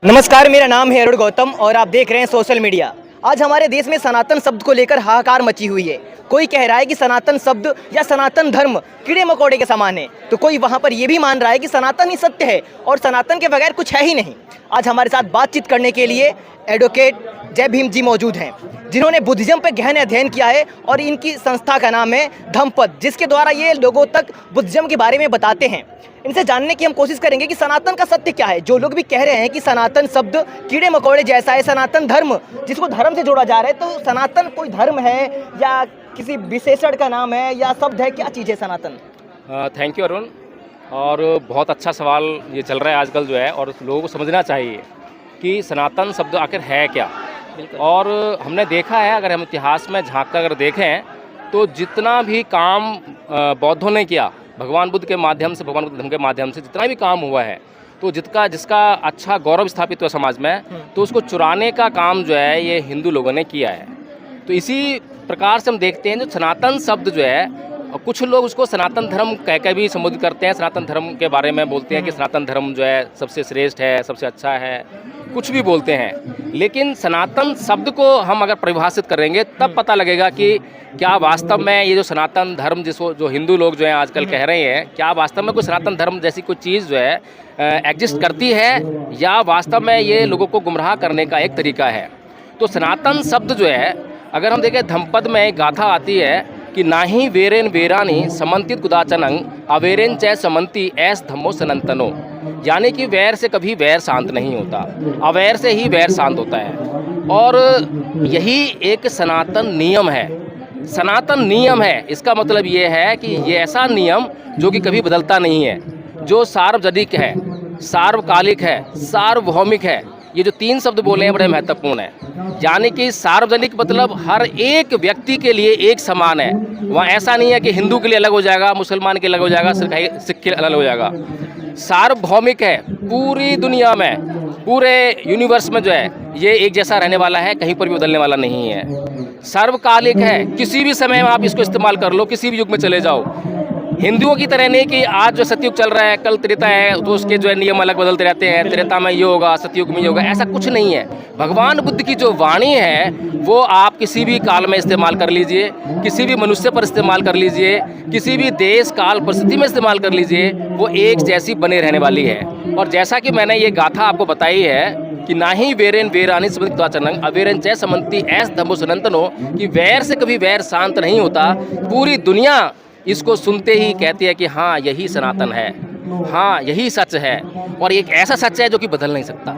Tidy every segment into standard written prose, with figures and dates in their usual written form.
नमस्कार, मेरा नाम है अरुण गौतम और आप देख रहे हैं सोशल मीडिया। आज हमारे देश में सनातन शब्द को लेकर हाहाकार मची हुई है। कोई कह रहा है कि सनातन शब्द या सनातन धर्म कीड़े मकोड़े के समान है, तो कोई वहां पर यह भी मान रहा है कि सनातन ही सत्य है और सनातन के बगैर कुछ है ही नहीं। आज हमारे साथ बातचीत करने के लिए एडवोकेट जय भीम जी मौजूद हैं, जिन्होंने बुद्धिज्म पर गहन अध्ययन किया है और इनकी संस्था का नाम है धम्मपद, जिसके द्वारा ये लोगों तक बुद्धिज्म के बारे में बताते हैं। इनसे जानने की हम कोशिश करेंगे कि सनातन का सत्य क्या है। जो लोग भी कह रहे हैं कि सनातन शब्द कीड़े मकोड़े जैसा है, सनातन धर्म जिसको धर्म से जोड़ा जा रहा है, तो सनातन कोई धर्म है या किसी विशेषण का नाम है या शब्द है, क्या चीज़ है सनातन? Thank you Arun. और बहुत अच्छा सवाल ये चल रहा है आजकल जो है, और लोगों को समझना चाहिए कि सनातन शब्द आखिर है क्या। और हमने देखा है, अगर हम इतिहास में झांक कर अगर देखें तो जितना भी काम बौद्धों ने किया भगवान बुद्ध के माध्यम से, भगवान बुद्ध धर्म के माध्यम से जितना भी काम हुआ है, तो जिसका अच्छा गौरव स्थापित हुआ समाज में, तो उसको चुराने का काम जो है ये हिंदू लोगों ने किया है। तो इसी प्रकार से हम देखते हैं जो सनातन शब्द जो है, कुछ लोग उसको सनातन धर्म कह के भी संबोधित करते हैं, सनातन धर्म के बारे में बोलते हैं कि सनातन धर्म जो है सबसे श्रेष्ठ है, सबसे अच्छा है, कुछ भी बोलते हैं। लेकिन सनातन शब्द को हम अगर परिभाषित करेंगे तब पता लगेगा कि क्या वास्तव में ये जो सनातन धर्म जिसको जो हिंदू लोग जो हैं आजकल कह रहे हैं, क्या वास्तव में कोई सनातन धर्म जैसी कोई चीज़ जो है एग्जिस्ट करती है, या वास्तव में ये लोगों को गुमराह करने का एक तरीका है। तो सनातन शब्द जो है, अगर हम देखें धम्मपद में एक गाथा आती है कि नाही वेरेन वेरानी समन्तित कुदाचनंग अवेरेन चै समन्ति ऐस धम्मो सनातनो, यानी कि वैर से कभी वैर शांत नहीं होता, अवैर से ही वैर शांत होता है। और यही एक सनातन नियम है। सनातन नियम है, इसका मतलब ये है कि ये ऐसा नियम जो कि कभी बदलता नहीं है, जो सार्वजनिक है, सार्वकालिक है, सार्वभौमिक है। ये जो तीन शब्द बोले हैं बड़े महत्वपूर्ण हैं। यानी कि सार्वजनिक मतलब हर एक व्यक्ति के लिए एक समान है। वहाँ ऐसा नहीं है कि हिंदू के लिए अलग हो जाएगा, मुसलमान के अलग हो जाएगा, सिख के अलग हो जाएगा। सार्वभौमिक है, पूरी दुनिया में, पूरे यूनिवर्स में जो है ये एक जैसा रहने वाला है, कहीं पर भी बदलने वाला नहीं है। सर्वकालिक है, किसी भी समय में आप इसको इस्तेमाल कर लो, किसी भी युग में चले जाओ। हिंदुओं की तरह नहीं कि आज जो सतयुग चल रहा है कल त्रेता है, तो उसके जो है नियम अलग बदलते रहते हैं, त्रेता में ये होगा, सतयुग में ये होगा, ऐसा कुछ नहीं है। भगवान बुद्ध की जो वाणी है वो आप किसी भी काल में इस्तेमाल कर लीजिए, किसी भी मनुष्य पर इस्तेमाल कर लीजिए, किसी भी देश काल परिस्थिति में इस्तेमाल कर लीजिए, वो एक जैसी बने रहने वाली है। और जैसा कि मैंने ये गाथा आपको बताई है कि नाही वेरेन वेरानी समन्तित अवेरन चै समन्ति ऐस धम्मो सनातनो, कि वैर से कभी वैर शांत नहीं होता। पूरी दुनिया इसको सुनते ही कहती है कि हाँ यही सनातन है, हाँ यही सच है, और एक ऐसा सच है जो कि बदल नहीं सकता,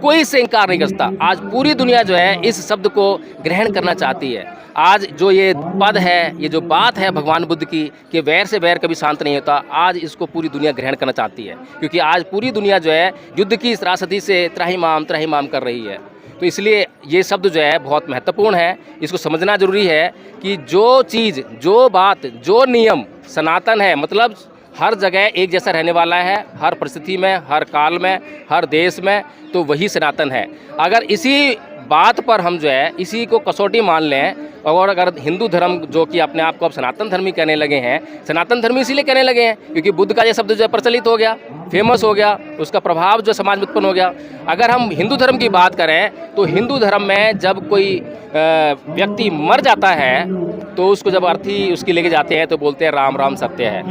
कोई इससे इनकार नहीं कर सकता। आज पूरी दुनिया जो है इस शब्द को ग्रहण करना चाहती है। आज जो ये पद है, ये जो बात है भगवान बुद्ध की कि वैर से वैर कभी शांत नहीं होता, आज इसको पूरी दुनिया ग्रहण करना चाहती है, क्योंकि आज पूरी दुनिया जो है युद्ध की त्रासदी से त्राहिमाम कर रही है। तो इसलिए ये शब्द जो है बहुत महत्वपूर्ण है, इसको समझना जरूरी है कि जो चीज़, जो बात, जो नियम सनातन है, मतलब हर जगह एक जैसा रहने वाला है, हर परिस्थिति में, हर काल में, हर देश में, तो वही सनातन है। अगर इसी बात पर हम जो है इसी को कसौटी मान लें, और अगर हिंदू धर्म जो कि अपने आप को अब सनातन धर्मी कहने लगे हैं, सनातन धर्मी इसीलिए कहने लगे हैं क्योंकि बुद्ध का ये शब्द जो है प्रचलित हो गया, फेमस हो गया, उसका प्रभाव जो समाज में उत्पन्न हो गया। अगर हम हिंदू धर्म की बात करें तो हिंदू धर्म में जब कोई व्यक्ति मर जाता है तो उसको जब अर्थी उसकी लेके जाते हैं तो बोलते हैं राम राम सत्य है।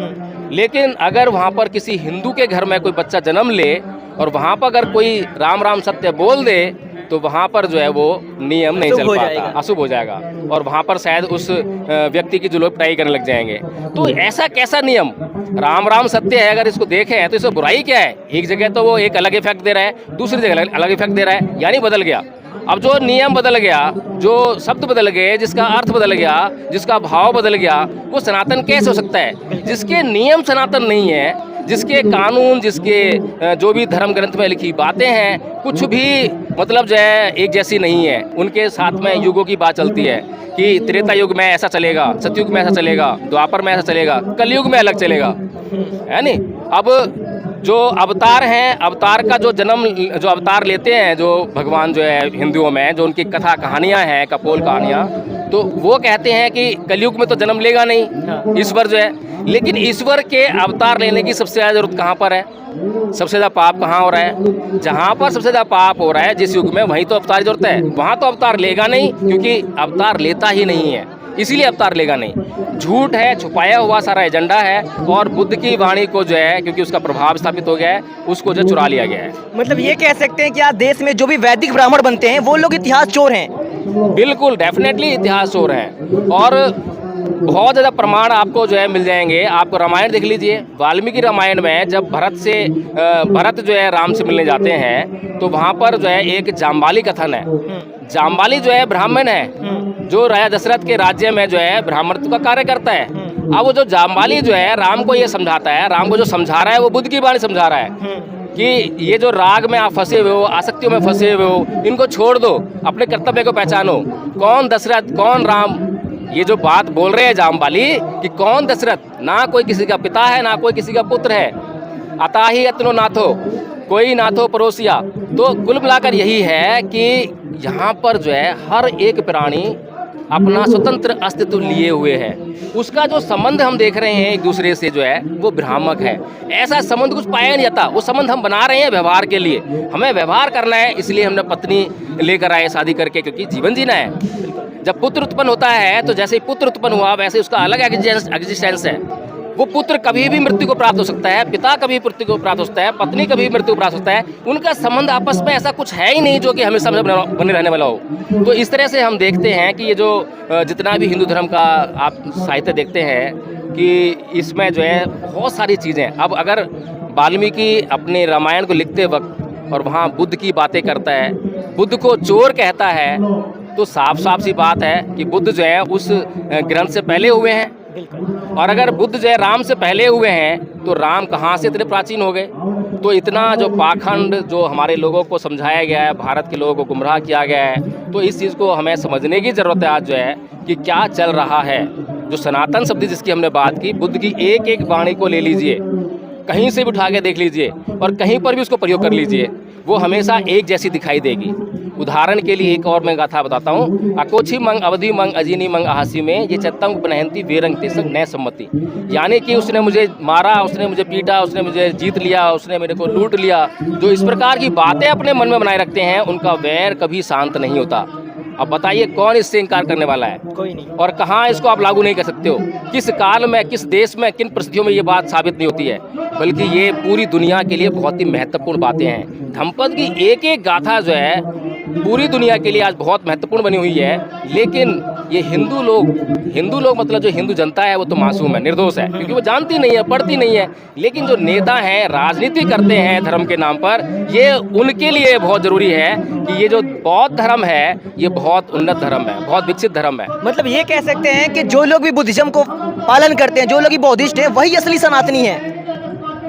लेकिन अगर वहाँ पर किसी हिंदू के घर में कोई बच्चा जन्म ले और वहाँ पर अगर कोई राम राम सत्य बोल दे, तो वहाँ पर जो है वो नियम नहीं चल पाता, अशुभ हो जाएगा, और वहाँ पर शायद उस व्यक्ति की जो लोग पिटाई करने लग जाएंगे। तो ऐसा कैसा नियम, राम राम सत्य है, अगर इसको देखें तो इसमें बुराई क्या है? एक जगह तो वो एक अलग इफेक्ट दे रहा है, दूसरी जगह अलग इफेक्ट दे रहा है, यानी बदल गया। अब जो नियम बदल गया, जो शब्द बदल गए, जिसका अर्थ बदल गया, जिसका भाव बदल गया, वो सनातन कैसे हो सकता है? जिसके नियम सनातन नहीं है, जिसके कानून, जिसके जो भी धर्म ग्रंथ में लिखी बातें हैं, कुछ भी मतलब जो है एक जैसी नहीं है। उनके साथ में युगों की बात चलती है कि त्रेता युग में ऐसा चलेगा, सतयुग में ऐसा चलेगा, द्वापर में ऐसा चलेगा, कलयुग में अलग चलेगा, है नहीं। अब जो अवतार हैं, अवतार का जो जन्म, जो अवतार लेते हैं जो भगवान जो है हिंदुओं में, जो उनकी कथा कहानियाँ हैं, कपोल कहानियाँ, तो वो कहते हैं कि कलयुग में तो जन्म लेगा नहीं ईश्वर जो है, लेकिन ईश्वर के अवतार लेने की सबसे ज़्यादा जरूरत कहाँ पर है? सबसे ज़्यादा पाप कहाँ हो रहा है? जहाँ पर सबसे ज़्यादा पाप हो रहा है जिस युग में, वहीं तो अवतार की जरूरत है। वहाँ तो अवतार लेगा नहीं, क्योंकि अवतार लेता ही नहीं है, इसीलिए अवतार लेगा नहीं। झूठ है, छुपाया हुआ सारा एजेंडा है, और बुद्ध की वाणी को जो है, क्योंकि उसका प्रभाव स्थापित हो गया है, उसको जो चुरा लिया गया है। मतलब ये कह सकते हैं कि आज देश में जो भी वैदिक ब्राह्मण बनते हैं वो लोग इतिहास चोर हैं। बिल्कुल, डेफिनेटली इतिहास चोर हैं, और बहुत ज़्यादा प्रमाण आपको जो है मिल जाएंगे। आपको रामायण देख लीजिए, वाल्मीकि रामायण में जब भरत जो है राम से मिलने जाते हैं, तो वहाँ पर जो है एक जाम्बाली कथन है। जाम्बाली जो है ब्राह्मण है, जो राजा दशरथ के राज्य में जो है ब्राह्मणत्व का कार्य करता है। अब वो जो जाम्बाली जो है राम को ये समझाता है, राम को जो समझा रहा है वो बुद्ध की वाणी समझा रहा है कि ये जो राग में आप फंसे हुए हो, आसक्तियों में फंसे हुए हो, इनको छोड़ दो, अपने कर्तव्य को पहचानो। कौन दशरथ, कौन राम, ये जो बात बोल रहे हैं जाम्बाली कि कौन दशरथ, ना कोई किसी का पिता है, ना कोई किसी का पुत्र है। अता ही अतनो नाथो, कोई नाथो पड़ोसिया। तो कुल मिलाकर यही है कि यहाँ पर जो है हर एक प्राणी अपना स्वतंत्र अस्तित्व लिए हुए है। उसका जो संबंध हम देख रहे हैं एक दूसरे से जो है वो भ्रामक है। ऐसा संबंध कुछ पाया नहीं जाता। वो संबंध हम बना रहे हैं व्यवहार के लिए, हमें व्यवहार करना है, इसलिए हमने पत्नी लेकर आए शादी करके, क्योंकि जीवन जीना है। जब पुत्र उत्पन्न होता है तो जैसे ही पुत्र उत्पन्न हुआ वैसे उसका अलग एग्जिस्टेंस है। वो पुत्र कभी भी मृत्यु को प्राप्त हो सकता है, पिता कभी मृत्यु को प्राप्त हो सकता है, पत्नी कभी मृत्यु को प्राप्त हो सकता है। उनका संबंध आपस में ऐसा कुछ है ही नहीं जो कि हमेशा बने रहने वाला हो। तो इस तरह से हम देखते हैं कि ये जो जितना भी हिंदू धर्म का आप साहित्य देखते हैं कि इसमें जो है बहुत सारी चीज़ें, अब अगर वाल्मीकि अपने रामायण को लिखते वक्त और वहाँ बुद्ध की बातें करता है, बुद्ध को चोर कहता है, तो साफ साफ सी बात है कि बुद्ध जो है उस ग्रंथ से पहले हुए हैं। और अगर बुद्ध जो है राम से पहले हुए हैं तो राम कहाँ से इतने प्राचीन हो गए? तो इतना जो पाखंड जो हमारे लोगों को समझाया गया है, भारत के लोगों को गुमराह किया गया है, तो इस चीज़ को हमें समझने की ज़रूरत है आज जो है कि क्या चल रहा है। जो सनातन शब्द जिसकी हमने बात की, बुद्ध की एक एक वाणी को ले लीजिए, कहीं से भी उठा के देख लीजिए और कहीं पर भी उसको प्रयोग कर लीजिए, वो हमेशा एक जैसी दिखाई देगी। उदाहरण के लिए एक और मैं गाथा बताता हूँ। अकोछी मंग अवधि मंग अजीनी मंग आहासी में ये चतंग बनहंती वेरंग तेसंग नय सम्मति, यानी कि उसने मुझे मारा, उसने मुझे पीटा, उसने मुझे जीत लिया, उसने मेरे को लूट लिया। जो इस प्रकार की बातें अपने मन में बनाए रखते हैं उनका वैर कभी शांत नहीं होता। अब बताइए कौन इससे इनकार करने वाला है? कोई नहीं। और कहाँ इसको आप लागू नहीं कर सकते हो? किस काल में, किस देश में, किन परिस्थितियों में ये बात साबित नहीं होती है? बल्कि ये पूरी दुनिया के लिए बहुत ही महत्वपूर्ण बातें हैं। धम्मपद की एक एक गाथा जो है पूरी दुनिया के लिए आज बहुत महत्वपूर्ण बनी हुई है। लेकिन ये हिंदू लोग मतलब जो हिंदू जनता है वो तो मासूम है, निर्दोष है, क्योंकि वो जानती नहीं है, पढ़ती नहीं है। लेकिन जो नेता हैं, राजनीति करते हैं धर्म के नाम पर, ये उनके लिए बहुत ज़रूरी है कि ये जो बौद्ध धर्म है ये बहुत उन्नत धर्म है, बहुत विकसित धर्म है। मतलब ये कह सकते हैं कि जो लोग भी बुद्धिज्म को पालन करते हैं, जो लोग भी बौद्धिस्ट हैं, वही असली सनातनी है।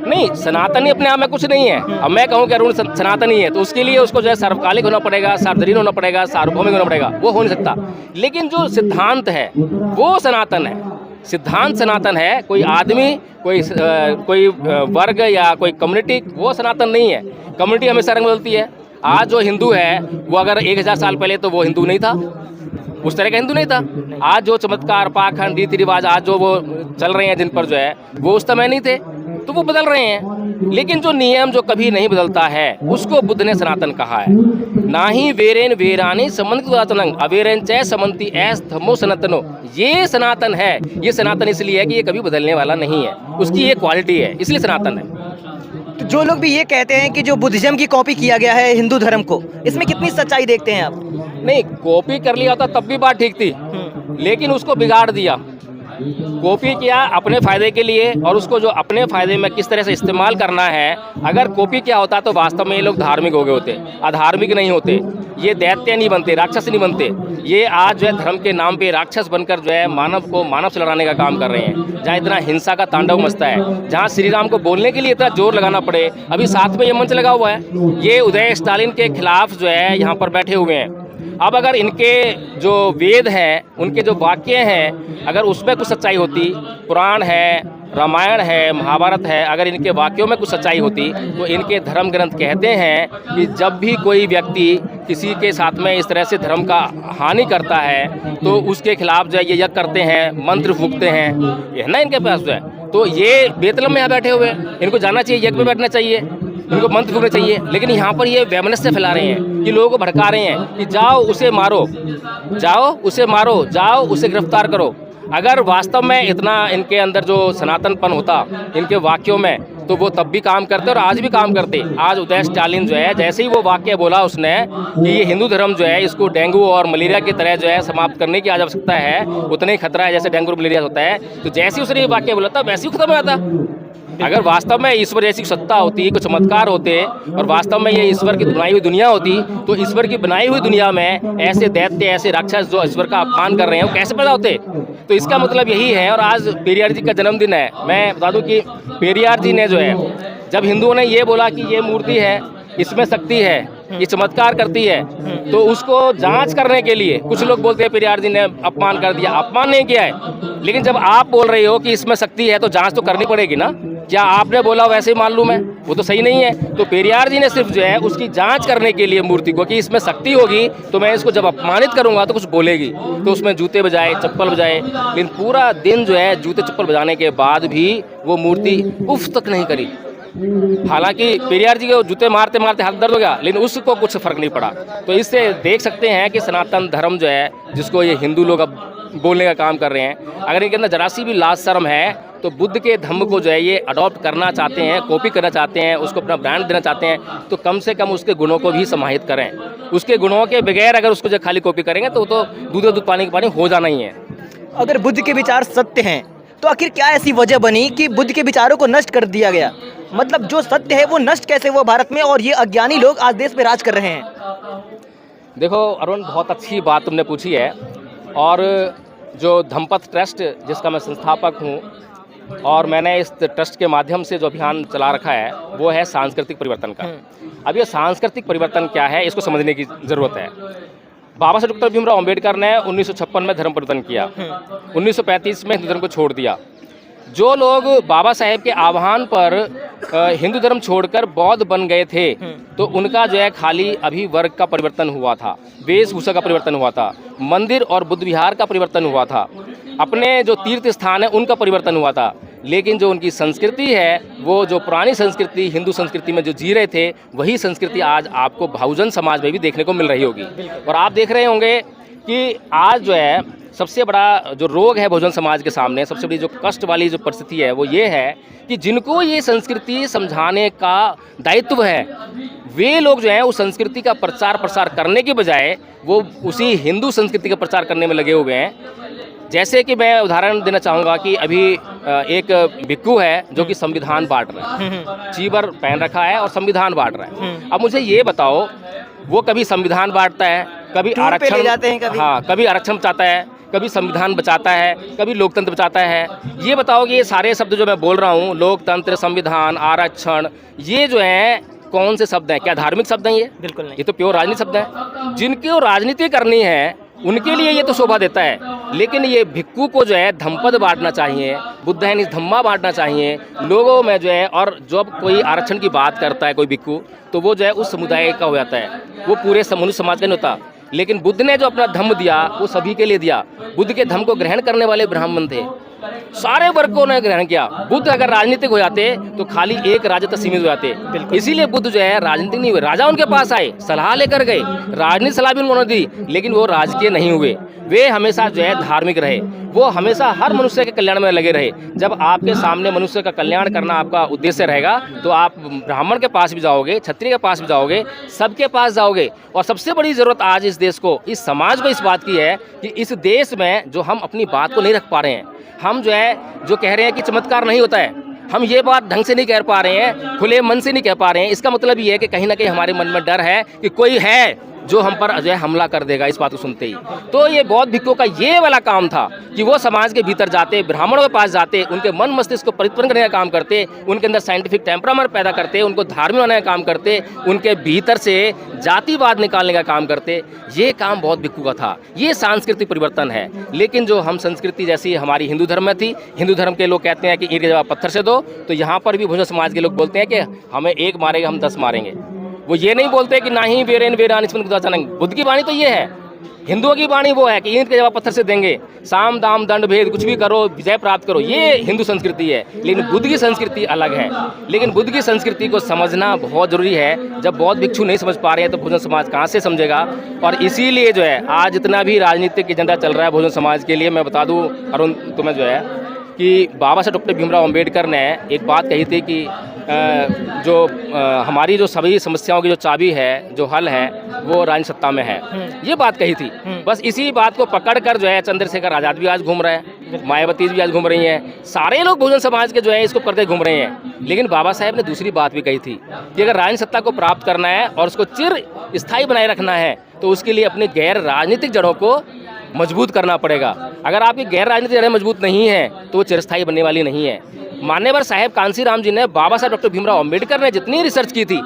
नहीं, सनातनी अपने आप में कुछ नहीं है। अब मैं कहूँ कि अरुण सनातनी है तो उसके लिए उसको जो है सार्वकालिक होना पड़ेगा, सार्वजनीन होना पड़ेगा, सार्वभौमिक होना पड़ेगा, वो हो नहीं सकता। लेकिन जो सिद्धांत है वो सनातन है। सिद्धांत सनातन है। कोई आदमी, कोई वर्ग या कोई कम्युनिटी, वो सनातन नहीं है। कम्युनिटी हमेशा रंग बदलती है। आज जो हिंदू है वो अगर 1000 साल पहले तो वो हिंदू नहीं था, उस तरह का हिंदू नहीं था। आज जो चमत्कार, पाखंड, रीति रिवाज आज जो वो चल रहे हैं जिन पर जो है वो उस समय नहीं थे, तो वो बदल रहे हैं। लेकिन जो नियम जो कभी नहीं बदलता है उसको बुद्ध ने सनातन कहा है। ना ही वेरेन वेरानी समन्वित सनातनंग अवेरन चय समन्ति ऐस धम्मो सनातनो, ये सनातन है। ये सनातन इसलिए है कि ये कभी बदलने वाला नहीं है, उसकी ये क्वालिटी है, इसलिए सनातन है। तो जो लोग भी ये कहते हैं कि जो बुद्धिज्म की कॉपी किया गया है हिंदू धर्म को, इसमें कितनी सच्चाई देखते हैं आप? नहीं, कॉपी कर लिया होता तब भी बात ठीक थी, लेकिन उसको बिगाड़ दिया। कॉपी किया अपने फ़ायदे के लिए, और उसको जो अपने फ़ायदे में किस तरह से इस्तेमाल करना है। अगर कॉपी किया होता तो वास्तव में ये लोग धार्मिक हो गए होते, अधार्मिक नहीं होते। ये दैत्य नहीं बनते, राक्षस नहीं बनते। ये आज जो है धर्म के नाम पे राक्षस बनकर जो है मानव से लड़ाने का काम कर रहे हैं। जहाँ इतना हिंसा का तांडव मचता है, जहाँ श्री राम को बोलने के लिए इतना जोर लगाना पड़े। अभी साथ में ये मंच लगा हुआ है, ये उदय स्टालिन के खिलाफ जो है यहाँ पर बैठे हुए हैं। अब अगर इनके जो वेद हैं, उनके जो वाक्य हैं, अगर उसमें कुछ सच्चाई होती, पुराण है, रामायण है, महाभारत है, अगर इनके वाक्यों में कुछ सच्चाई होती तो इनके धर्म ग्रंथ कहते हैं कि जब भी कोई व्यक्ति किसी के साथ में इस तरह से धर्म का हानि करता है तो उसके खिलाफ जो है ये यज्ञ करते हैं, मंत्र फूकते हैं, ये है ना इनके पास जो है। तो ये बेतलम में यहाँ बैठे हुए हैं, इनको जाना चाहिए, यज्ञ में बैठना चाहिए, इनको मंत्र फूकना चाहिए, लेकिन यहाँ पर ये वैमनस्य फैला रहे हैं कि लोगों को भड़का रहे हैं कि जाओ उसे मारो, जाओ उसे मारो, जाओ उसे गिरफ्तार करो। अगर वास्तव में इतना इनके अंदर जो सनातनपन होता इनके वाक्यों में, तो वो तब भी काम करते और आज भी काम करते। आज उदय स्टालिन जो है, जैसे ही वो वाक्य बोला उसने कि ये हिंदू धर्म जो है इसको डेंगू और मलेरिया की तरह जो है समाप्त करने की आज आवश्यकता है, उतना ही खतरा है जैसे डेंगू और मलेरिया होता है, तो जैसे ही उसने ये वाक्य बोला था वैसे ही खत्म हो जाता। अगर वास्तव में ईश्वर जैसी सत्ता होती, कुछ चमत्कार होते और वास्तव में ये ईश्वर की बनाई हुई दुनिया होती, तो ईश्वर की बनाई हुई दुनिया में ऐसे दैत्य, ऐसे राक्षस जो ईश्वर का अपमान कर रहे हैं वो कैसे पैदा होते। तो इसका मतलब यही है। और आज पेरियार जी का जन्मदिन है। मैं बता दूं कि पेरियार जी ने जो है, जब हिंदुओं ने ये बोला कि ये मूर्ति है, इसमें शक्ति है, ये चमत्कार करती है, तो उसको जांच करने के लिए कुछ लोग बोलते हैं पेरियार जी ने अपमान कर दिया। अपमान नहीं किया है, लेकिन जब आप बोल रहे हो कि इसमें शक्ति है तो जांच तो करनी पड़ेगी ना। क्या आपने बोला वैसे ही मान लूँ मैं? वो तो सही नहीं है। तो पेरियार जी ने सिर्फ जो है उसकी जांच करने के लिए मूर्ति को कि इसमें शक्ति होगी तो मैं इसको जब अपमानित करूंगा तो कुछ बोलेगी, तो उसमें जूते बजाए, चप्पल बजाए, लेकिन पूरा दिन जो है जूते चप्पल बजाने के बाद भी वो मूर्ति उफ तक नहीं करी। हालांकि पेरियार जी के जूते मारते मारते हाथ दर्द हो गया, लेकिन उसको कुछ फर्क नहीं पड़ा। तो इससे देख सकते हैं कि सनातन धर्म जो है, जिसको ये हिंदू लोग अब बोलने का काम कर रहे हैं, अगर इनके अंदर जरा सी भी लाज शर्म है तो बुद्ध के धम्म को जो है ये अडॉप्ट करना चाहते हैं, कॉपी करना चाहते हैं, उसको अपना ब्रांड देना चाहते हैं, तो कम से कम उसके गुणों को भी समाहित करें। उसके गुणों के बगैर अगर उसको जो खाली कॉपी करेंगे तो वो तो दूध पानी का पानी हो जाना ही है। अगर बुद्ध के विचार सत्य हैं तो आखिर क्या ऐसी वजह बनी कि बुद्ध के विचारों को नष्ट कर दिया गया? मतलब जो सत्य है वो नष्ट कैसे हुआ भारत में, और ये अज्ञानी लोग आज देश पे राज कर रहे हैं? देखो अरुण, बहुत अच्छी बात तुमने पूछी है। और जो धम्मपथ ट्रस्ट जिसका मैं संस्थापक हूँ और मैंने इस ट्रस्ट के माध्यम से जो अभियान चला रखा है वो है सांस्कृतिक परिवर्तन का। अब ये सांस्कृतिक परिवर्तन क्या है इसको समझने की ज़रूरत है। बाबा साहब डॉक्टर भीमराव अम्बेडकर ने 1956 में धर्म परिवर्तन किया, 1935 में हिंदू धर्म को छोड़ दिया। जो लोग बाबा साहेब के आह्वान पर हिंदू धर्म छोड़कर बौद्ध बन गए थे, तो उनका जो है खाली अभी वर्ग का परिवर्तन हुआ था, वेशभूषा का परिवर्तन हुआ था, मंदिर और बुद्ध विहार का परिवर्तन हुआ था, अपने जो तीर्थ स्थान है उनका परिवर्तन हुआ था। लेकिन जो उनकी संस्कृति है, वो जो पुरानी संस्कृति हिंदू संस्कृति में जो जी रहे थे, वही संस्कृति आज आपको बहुजन समाज में भी देखने को मिल रही होगी। और आप देख रहे होंगे कि आज जो है सबसे बड़ा जो रोग है बहुजन समाज के सामने, सबसे बड़ी जो कष्ट वाली जो परिस्थिति है वो ये है कि जिनको ये संस्कृति समझाने का दायित्व है, वे लोग जो हैं उस संस्कृति का प्रचार प्रसार करने के बजाय वो उसी हिंदू संस्कृति का प्रचार करने में लगे हुए हैं। जैसे कि मैं उदाहरण देना चाहूँगा कि अभी एक भिक्खू है जो कि संविधान बांट रहा है, चीबर पहन रखा है और संविधान बांट रहा है। अब मुझे ये बताओ, वो कभी संविधान बांटता है, कभी आरक्षण जाते हैं, कभी आरक्षण चाहता है, कभी संविधान बचाता है, कभी लोकतंत्र बचाता है। ये बताओ कि ये सारे शब्द जो मैं बोल रहा हूँ, लोकतंत्र, संविधान, आरक्षण, ये जो है कौन से शब्द हैं? क्या धार्मिक शब्द हैं ये? बिल्कुल नहीं, ये तो प्योर राजनीतिक शब्द हैं। जिनको राजनीति करनी है उनके लिए ये तो शोभा देता है, लेकिन ये भिक्खू को जो है धम्मपद बांटना चाहिए, बुद्ध है धम्मा बांटना चाहिए लोगों में जो है। और जब कोई आरक्षण की बात करता है कोई भिक्खू, तो वो जो है उस समुदाय का हो जाता है, वो पूरे मनुष्य समाज का नहीं होता। लेकिन बुद्ध ने जो अपना धम्म दिया वो सभी के लिए दिया। बुद्ध के धम्म को ग्रहण करने वाले ब्राह्मण थे, सारे वर्गों ने ग्रहण किया। बुद्ध अगर राजनीतिक हो जाते तो खाली एक राजा तक सीमित हो जाते। इसीलिए बुद्ध जो है राजनीतिक नहीं हुए। राजा उनके पास आए, सलाह लेकर गए, राजनीतिक सलाह भी उन्होंने दी, लेकिन वो राजकीय नहीं हुए। वे हमेशा जो है धार्मिक रहे, वो हमेशा हर मनुष्य के कल्याण में लगे रहे। जब आपके सामने मनुष्य का कल्याण करना आपका उद्देश्य रहेगा तो आप ब्राह्मण के पास भी जाओगे, क्षत्रिय के पास भी जाओगे, सबके पास जाओगे। और सबसे बड़ी ज़रूरत आज इस देश को, इस समाज को इस बात की है कि इस देश में जो हम अपनी बात को नहीं रख पा रहे हैं, हम जो है जो कह रहे हैं कि चमत्कार नहीं होता है, हम ये बात ढंग से नहीं कह पा रहे हैं, खुले मन से नहीं कह पा रहे हैं। इसका मतलब ये है कि कहीं ना कहीं हमारे मन में डर है कि कोई है जो हम पर जो है हमला कर देगा इस बात को सुनते ही। तो ये बौद्ध भिक्खुओं का ये वाला काम था कि वो समाज के भीतर जाते, ब्राह्मणों के पास जाते, उनके मन मस्तिष्क को परिवर्तन करने का काम करते, उनके अंदर साइंटिफिक टेम्परामेंट पैदा करते, उनको धार्मिक बनाने का काम करते, उनके भीतर से जातिवाद निकालने का काम करते। ये काम बौद्ध भिक्खु का था। ये सांस्कृतिक परिवर्तन है। लेकिन जो हम संस्कृति जैसी हमारी हिंदू धर्म में थी, हिंदू धर्म के लोग कहते हैं कि ईंट के जवाब पत्थर से दो, तो यहाँ पर भी बहुजन समाज के लोग बोलते हैं कि हमें एक मारेगा हम 10 मारेंगे। वो ये नहीं बोलते कि ना ही वीरेन वीरान इसमें बुद्ध की वाणी तो ये है, हिंदुओं की वाणी वो है कि ईंट के जवाब पत्थर से देंगे, साम दाम दंड भेद कुछ भी करो विजय प्राप्त करो, ये हिंदू संस्कृति है। लेकिन बुद्ध की संस्कृति अलग है। लेकिन बुद्ध की संस्कृति को समझना बहुत जरूरी है। जब बौद्ध भिक्षु नहीं समझ पा रहे हैं तो बहुजन समाज कहाँ से समझेगा। और इसीलिए जो है आज जितना भी राजनीतिक एजेंडा चल रहा है बहुजन समाज के लिए, मैं बता दूँ अरुण तुम्हें जो है कि बाबा साहब डॉक्टर भीमराव अम्बेडकर ने एक बात कही थी कि हमारी जो सभी समस्याओं की जो चाबी है, जो हल है, वो राजनीतिक सत्ता में है। ये बात कही थी। बस इसी बात को पकड़ कर जो है चंद्रशेखर आज़ाद भी आज घूम रहे हैं, मायावती भी आज घूम रही हैं, सारे लोग बहुजन समाज के जो है इसको करते घूम रहे हैं। लेकिन बाबा साहेब ने दूसरी बात भी कही थी कि अगर राजनीतिक सत्ता को प्राप्त करना है और उसको चिर स्थायी बनाए रखना है तो उसके लिए अपनी गैर राजनीतिक जड़ों को मजबूत करना पड़ेगा। अगर आपकी गैर राजनीतिक जड़ें मजबूत नहीं है तो वो चिरस्थायी बनने वाली नहीं है। मान्यवर साहेब कांसीराम जी ने, बाबा साहब डॉक्टर भीमराव अम्बेडकर ने जितनी रिसर्च की थी,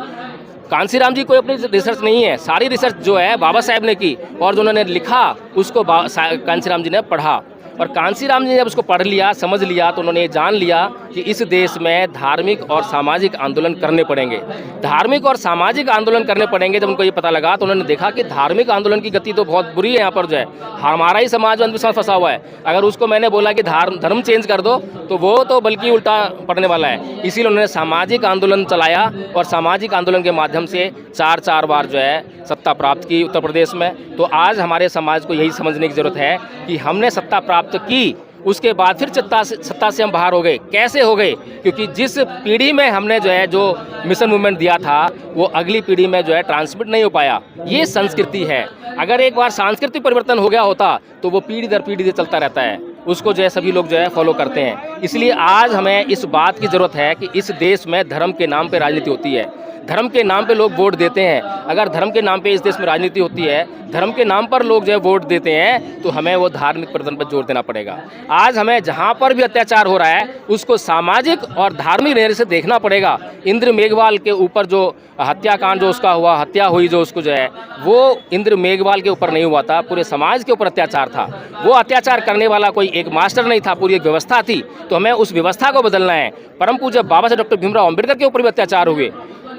कांसीराम जी कोई अपनी रिसर्च नहीं है, सारी रिसर्च जो है बाबा साहेब ने की और जो उन्होंने लिखा उसको कांसीराम जी ने पढ़ा। और कांसीराम जी ने जब उसको पढ़ लिया, समझ लिया, तो उन्होंने ये जान लिया कि इस देश में धार्मिक और सामाजिक आंदोलन करने पड़ेंगे। धार्मिक और सामाजिक आंदोलन करने पड़ेंगे। जब उनको ये पता लगा तो उन्होंने देखा कि धार्मिक आंदोलन की गति तो बहुत बुरी है। यहाँ पर जो है हमारा ही समाज अंधविश्वास फंसा हुआ है। अगर उसको मैंने बोला कि धर्म चेंज कर दो तो वो तो बल्कि उल्टा पड़ने वाला है। इसीलिए उन्होंने सामाजिक आंदोलन चलाया और सामाजिक आंदोलन के माध्यम से चार बार जो है सत्ता प्राप्त की उत्तर प्रदेश में। तो आज हमारे समाज को यही समझने की ज़रूरत है कि हमने सत्ता प्राप्त की, उसके बाद फिर सत्ता से हम बाहर हो गए। कैसे हो गए? क्योंकि जिस पीढ़ी में हमने जो है जो मिशन मूवमेंट दिया था वो अगली पीढ़ी में जो है ट्रांसमिट नहीं हो पाया। ये संस्कृति है। अगर एक बार सांस्कृतिक परिवर्तन हो गया होता तो वो पीढ़ी दर पीढ़ी से चलता रहता है, उसको जो है सभी लोग जो है फॉलो करते हैं। इसलिए आज हमें इस बात की ज़रूरत है कि इस देश में धर्म के नाम पे राजनीति होती है, धर्म के नाम पे लोग वोट देते हैं। अगर धर्म के नाम पे इस देश में राजनीति होती है, धर्म के नाम पर लोग जो है वोट देते हैं, तो हमें वो धार्मिक परिवर्तन पर जोर देना पड़ेगा। आज हमें जहाँ पर भी अत्याचार हो रहा है उसको सामाजिक और धार्मिक नजर से देखना पड़ेगा। इंद्र मेघवाल के ऊपर जो हत्याकांड जो उसका हुआ, हत्या हुई जो उसको जो है, वो इंद्र मेघवाल के ऊपर नहीं हुआ था, पूरे समाज के ऊपर अत्याचार था। वो अत्याचार करने वाला कोई एक मास्टर नहीं था, पूरी एक व्यवस्था थी। तो हमें उस व्यवस्था को बदलना है। परम पूज्य बाबा साहब डॉक्टर भीमराव अम्बेडकर के ऊपर भी अत्याचार हुए,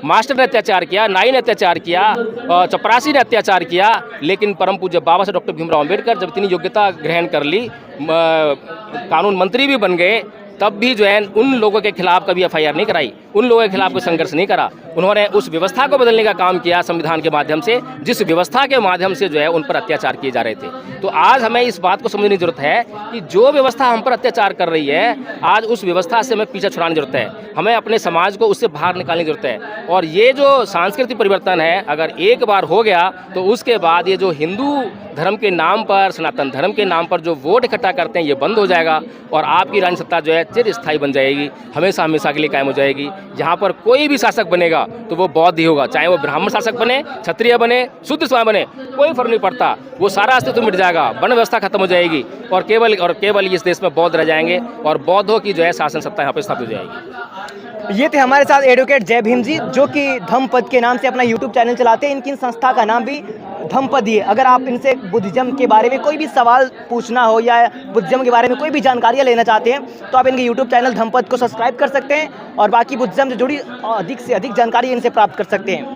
मास्टर ने अत्याचार किया, नाई ने अत्याचार किया, चपरासी ने अत्याचार किया। लेकिन परम पूज्य बाबा साहब डॉक्टर भीमराव अम्बेडकर जब इतनी योग्यता ग्रहण कर ली, कानून मंत्री भी बन गए, तब भी जो है उन लोगों के खिलाफ कभी एफआईआर नहीं कराई, उन लोगों के खिलाफ कोई संघर्ष नहीं करा। उन्होंने उस व्यवस्था को बदलने का काम किया संविधान के माध्यम से, जिस व्यवस्था के माध्यम से जो है उन पर अत्याचार किए जा रहे थे। तो आज हमें इस बात को समझने की जरूरत है कि जो व्यवस्था हम पर अत्याचार कर रही है, आज उस व्यवस्था से हमें पीछे छुड़ाने की जरूरत है। हमें अपने समाज को उससे बाहर निकालने की जरूरत है। और ये जो सांस्कृतिक परिवर्तन है, अगर एक बार हो गया तो उसके बाद ये जो हिंदू धर्म के नाम पर, सनातन धर्म के नाम पर जो वोट इकट्ठा करते हैं, ये बंद हो जाएगा और आपकी राजनीतिक सत्ता जो है चिरस्थायी बन जाएगी, हमेशा हमेशा के लिए कायम हो जाएगी। जहाँ पर कोई भी शासक बनेगा तो वो बौद्ध ही होगा, चाहे वो ब्राह्मण शासक बने, क्षत्रिय बने, शूद्र स्वयं बने, कोई फर्क नहीं पड़ता। वो सारा अस्तित्व मिट जाएगा, वर्ण व्यवस्था खत्म हो जाएगी और केवल इस देश में बौद्ध रह जाएंगे और बौद्धों की जो है शासन सत्ता यहाँ पर स्थापित हो जाएगी। ये थे हमारे साथ एडवोकेट जय भीम जी, जो कि धम्मपद के नाम से अपना यूट्यूब चैनल चलाते हैं। इनकी संस्था का नाम भी धम्मपद ही है। अगर आप इनसे बुद्धिज्म के बारे में कोई भी सवाल पूछना हो या बुद्धिज्म के बारे में कोई भी जानकारियाँ लेना चाहते हैं तो आप इनके यूट्यूब चैनल धम्मपद को सब्सक्राइब कर सकते हैं और बाकी बुद्धिज्म से जुड़ी अधिक से अधिक जानकारी इनसे प्राप्त कर सकते हैं।